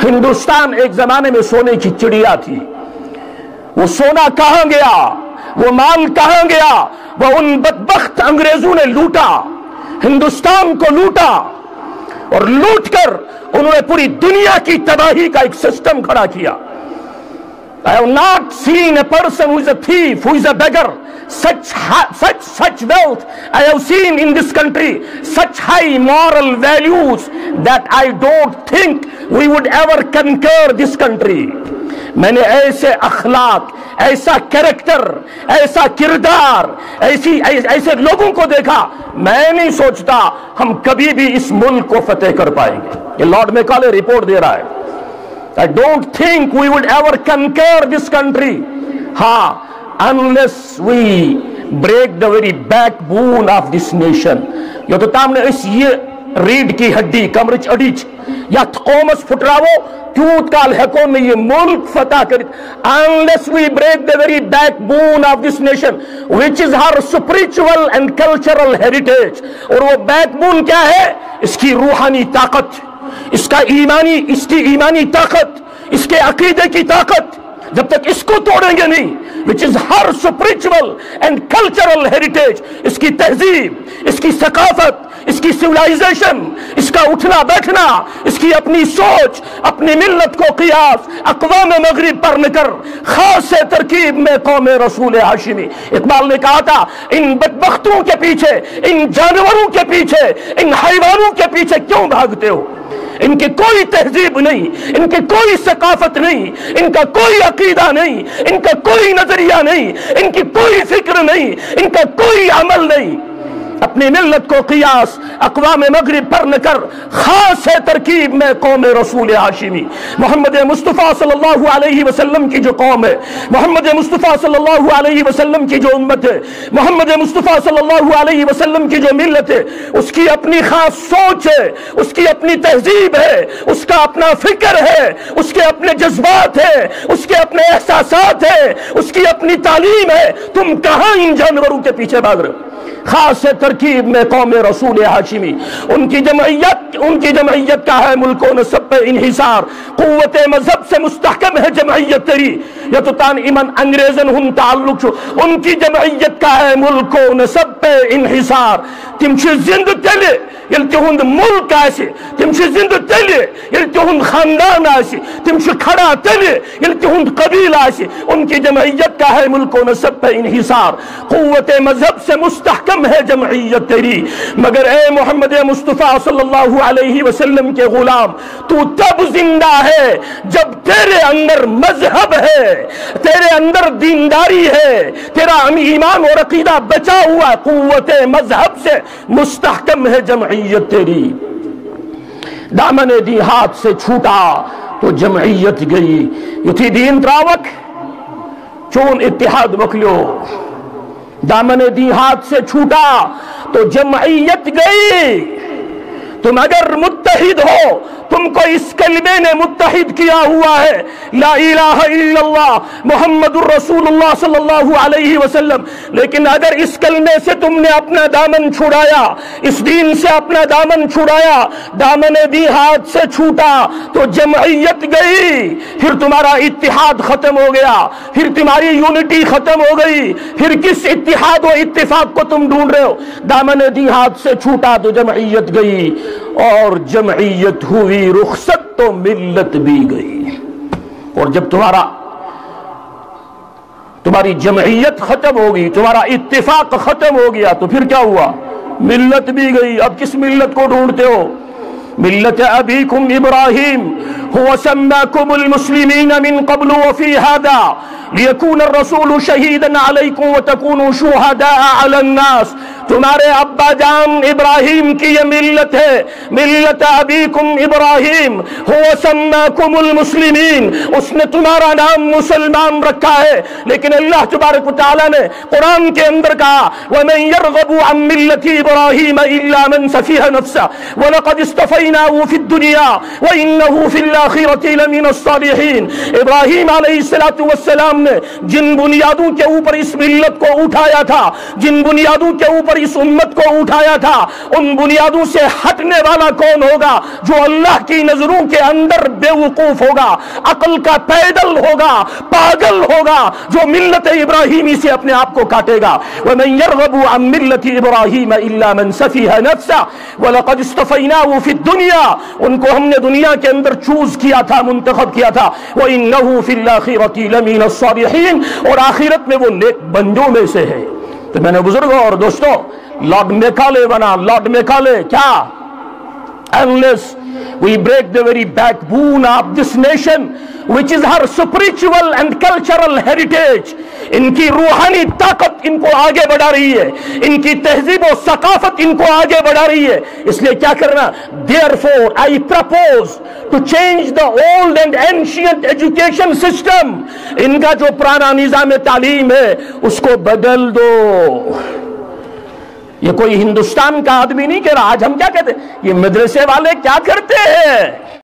ہندوستان ایک زمانے میں سونے کی چڑیا تھی. وہ سونا کہاں گیا؟ وہ مال کہاں گیا؟ وہ ان بدبخت انگریزوں نے لوٹا، ہندوستان کو لوٹا، اور لوٹ کر انہوں نے پوری دنیا کی تباہی کا ایک سسٹم کھڑا کیا. I have not seen a person who is a thief, who is a beggar, such wealth I have seen in this country, such high moral values that I don't think we would ever conquer this country. میں نے ایسے اخلاق، ایسا character, ایسا کردار، ایسے لوگوں کو دیکھا، میں نہیں سوچتا ہم کبھی بھی اس ملک کو فتح کر پائیں گے. یہ لارڈ میکالے رپورٹ دے رہا ہے. I don't think we would ever conquer this country. Unless we break the very backbone of this nation. یہ تو تام نے اس یہ ریڈ کی ہڈی کمرچ اڈیچ یا قومس پھٹراو کیوت کال ہیکو میں یہ ملک فتح کر. Unless we break the very backbone of this nation, which is her spiritual and cultural heritage. اور وہ بیک بون کیا ہے؟ اس کی روحانی طاقت، اس کی ایمانی طاقت، اس کے عقیدے کی طاقت. جب تک اس کو توڑیں گے نہیں، which is her spiritual and cultural heritage، اس کی تہذیب، اس کی ثقافت، اس کی سیولائزیشن، اس کا اٹھنا بیٹھنا، اس کی اپنی سوچ، اپنی ملت کو قیاس اقوام مغرب پر نہ کر، خاص ترکیب میں قوم رسول ہاشمی. اقبال نے کہا تھا ان بدبختوں کے پیچھے، ان جانوروں کے پیچھے، ان حیوانوں کے پیچھے کیوں بھاگتے ہو؟ ان کی کوئی تہذیب نہیں، ان کی کوئی ثقافت نہیں، ان کا کوئی عقیدہ نہیں، ان کا کوئی نظریہ نہیں، ان کی کوئی فکر نہیں، ان کا کوئی عمل نہیں. اپنی ملت کو قیاس اقوام مغرب پر نہ کر، خاص ہے ترکیب میں قوم رسول ہاشمی. محمد مصطفیٰ صلی اللہ علیہ وسلم کی جو قوم ہے، محمد مصطفیٰ صلی اللہ علیہ وسلم کی جو امت ہے، محمد مصطفیٰ صلی اللہ علیہ وسلم کی جو ملت ہے، اس کی اپنی خاص سوچ ہے، اس کی اپنی تہذیب ہے، اس کا اپنا فکر ہے، اس کے اپنے جذبات ہے، اس کے اپنے احساسات ہے، اس کی اپنی تعلیم ہے. تم کہاں ان جانوروں کے پیچھے بھاگ رہے ہو؟ خاص ترکیب میں قوم رسول ہاشمی. ان کی جمعیت کا ہے ملک و نسب پہ انحصار، قوت مذہب سے مستحکم ہے جمعیت تری. یا تو تان ایمن انگریزن ہن تعلق چھو، ان کی جمعیت کا ہے ملک و نسب پہ انحصار. تم چھ زند تیلے یل تہند ملک آسی، تم چھ زند تیلے یل تہند خاندان آسی، تم چھ کھڑا تیلے یل تہند قبیل آسی. ان کی جمعیت کا ہے ملک و نسب پہ انحصار، قوت مذہب سے مستحکم ہے جمعیت تیری. مگر اے محمد مصطفیٰ صلی اللہ علیہ وسلم کے غلام، تو تب زندہ ہے جب تیرے اندر مذہب ہے، تیرے اندر دینداری ہے، تیرا ایمان اور عقیدہ بچا ہوا ہے. قوت مذہب سے مستحکم ہے جمعیت تیری. دامن دی ہاتھ سے چھوٹا تو جمعیت گئی. یہ تھی دین تراوک چون اتحاد مکلیو. دامن دی ہاتھ سے چھوٹا تو جمعیت گئی. تم اگر متحد ہو، تم کو اس کلمے نے متحد کیا ہوا ہے، لا الہ الا اللہ محمد الرسول اللہ صلی اللہ علیہ وسلم. لیکن اگر اس کلمے سے تم نے اپنا دامن چھڑایا، اس دین سے اپنا دامن چھڑایا، دامن دی ہاتھ سے چھوٹا تو جمعیت گئی. پھر تمہارا اتحاد ختم ہو گیا، پھر تمہاری یونٹی ختم ہو گئی. پھر کس اتحاد و اتفاق کو تم ڈھونڈ رہے ہو؟ دامن دی ہاتھ سے چھوٹا تو جمعیت گئی، اور جمعیت ہوئی رخصت تو ملت بھی گئی. اور جب تمہاری جمعیت ختم ہوگی، تمہارا اتفاق ختم ہو گیا، تو پھر کیا ہوا؟ ملت بھی گئی. اب کس ملت کو ڈھونڈتے ہو؟ ملت ابیکم ابراہیم هو سماکم المسلمین من قبل وفی هذا لیکون الرسول شہیدا علیکم وتکونوا شہداء علی الناس. تمہارے ابا جان ابراہیم کی یہ ملت ہے، ملت ابیکم ابراہیم. هو سماکم المسلمین، اس نے تمہارا نام مسلمان رکھا ہے. لیکن اللہ تبارک و تعالی نے قرآن کے اندر کہا وَمَن يَرْغَبُ عَن مِّلَّةِ إِبْرَاهِيمَ إِلَّا مَن سَفِهَ نَفْسَهُ وَلَقَدِ اصْطَفَيْنَاهُ فِي الدُّنْيَا وَإِنَّهُ فِي الْآخِرَةِ لَمِنَ الصَّالِحِينَ. ابراہیم علیہ السلام نے جن بنیادوں کے اوپر اس ملت کو اٹھایا تھا، جن بنیادوں کے اوپر اس امت کو کو اٹھایا تھا، ان بنیادوں سے ہٹنے والا کون ہوگا؟ جو اللہ کی نظروں کے اندر بے وقوف ہوگا، عقل کا پیدل ہوگا، پاگل ہوگا، جو ملت ابراہیمی سے اپنے آپ کو کاٹے گا۔ وَمَن يَرْغَبُ عَن مِلَّةِ إِبْرَاهِيمَ إِلَّا مَن سَفِهَ نَفْسَهُ وَلَقَدِ اصْطَفَيْنَاهُ فِي الدُّنْيَا، ان کو ہم نے دنیا کے اندر چوز کیا تھا، منتخب کیا تھا۔ وَإِنَّهُ فِي الْآخِرَةِ لَمِنَ الصَّالِحِينَ، اور آخرت میں وہ نیک بندوں میں سے ہے۔ تو میں نے بزرگوں اور دوستوں، لارڈ میکالے بنا، لارڈ میکالے کیا؟ Unless we break the very backbone of this nation, which is her spiritual and cultural heritage، ان کی روحانی طاقت ان کو آگے بڑھا رہی ہے، ان کی تہذیب و ثقافت ان کو آگے بڑھا رہی ہے۔ اس لیے کیا کرنا؟ Therefore I propose to change the old and ancient education system، ان کا جو پرانا نظام تعلیم ہے اس کو بدل دو۔ یہ کوئی ہندوستان کا آدمی نہیں کہہ رہا۔ آج ہم کیا کہتے ہیں؟ یہ مدرسے والے کیا کرتے ہیں؟